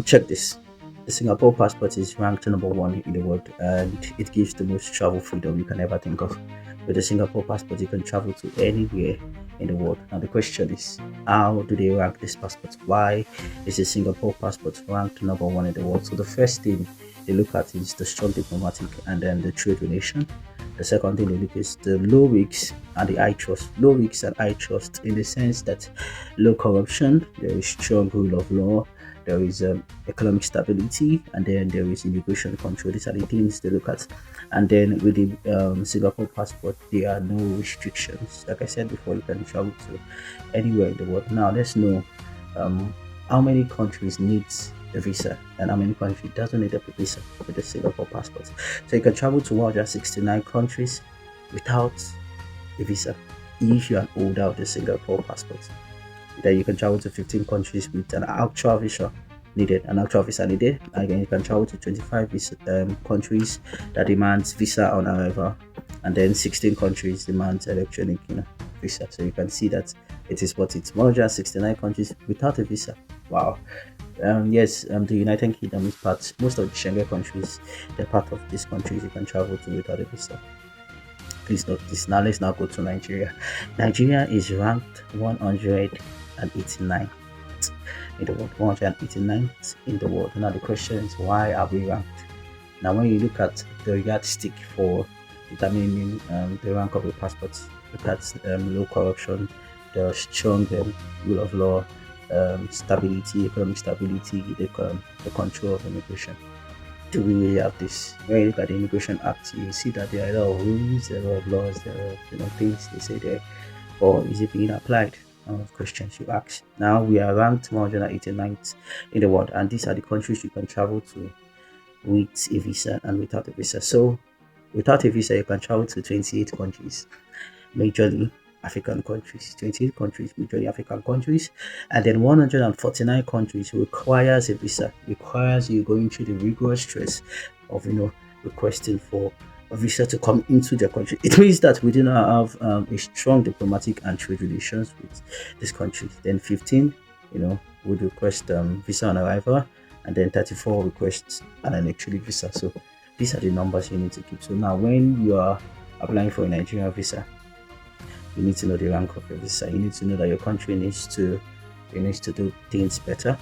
Check this. The Singapore passport is ranked number one in the world, and it gives the most travel freedom you can ever think of. With the Singapore passport, you can travel to anywhere in the world. Now the question is, how do they rank this passport? Why is the Singapore passport ranked number one in the world? So the first thing they look at is the strong diplomatic and then the trade relation. The second thing they look is the low risks and the high trust. Low risks and high trust in the sense that low corruption, there is strong rule of law, there is economic stability, and then there is immigration control. These are the things they look at. And then with the Singapore passport, there are no restrictions. Like I said before, you can travel to anywhere in the world. Now let's know um, how many countries needs a visa and how many countries doesn't need a visa with the Singapore passport. So you can travel to 169 countries without a visa if you are an holder of the Singapore passport. Then you can travel to 15 countries with an actual visa needed. An actual visa needed. Again, you can travel to 25 countries that demands visa on arrival, and then 16 countries demands electronic, visa. So you can see that it is what it's 169 countries without a visa. Wow. Yes, the United Kingdom is part. Most of the Schengen countries, they're part of these countries you can travel to without a visa. Please note this. Now let's now go to Nigeria. Nigeria is ranked 189 in the world. 189th in the world. Now the question is, why are we ranked? Now when you look at the yardstick for determining the rank of a passport, look at low corruption, the strong rule of law, stability, economic stability, the control of immigration. Do we really have this? When you look at the Immigration Act, you see that there are a lot of rules, there are a lot of laws, there are things they say there, or is it being applied? Questions you ask. Now we are ranked 189th in the world, and these are the countries you can travel to with a visa and without a visa. So without a visa, you can travel to 28 countries, majorly African countries, 28 countries, majorly African countries, and then 149 countries requires a visa, requires you going through the rigorous stress of requesting for a visa to come into their country. It means that we do not have a strong diplomatic and trade relations with this country. Then 15, would request visa on arrival, and then 34 requests an electronic visa. So these are the numbers you need to keep. So now when you are applying for a Nigerian visa, you need to know the rank of your visa. You need to know that your country needs to do things better.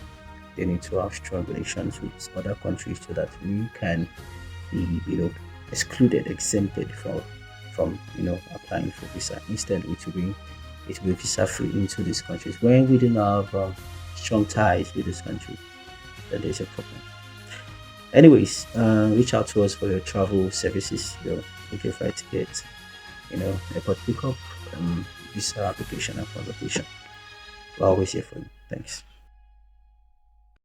They need to have strong relations with other countries so that we can be, excluded, exempted from applying for visa. Instead, it will be visa free into these countries. When we don't have strong ties with this country, then there's a problem. Anyways, reach out to us for your travel services. If you flight ticket, airport pickup, visa application and consultation. We're always here for you. Thanks.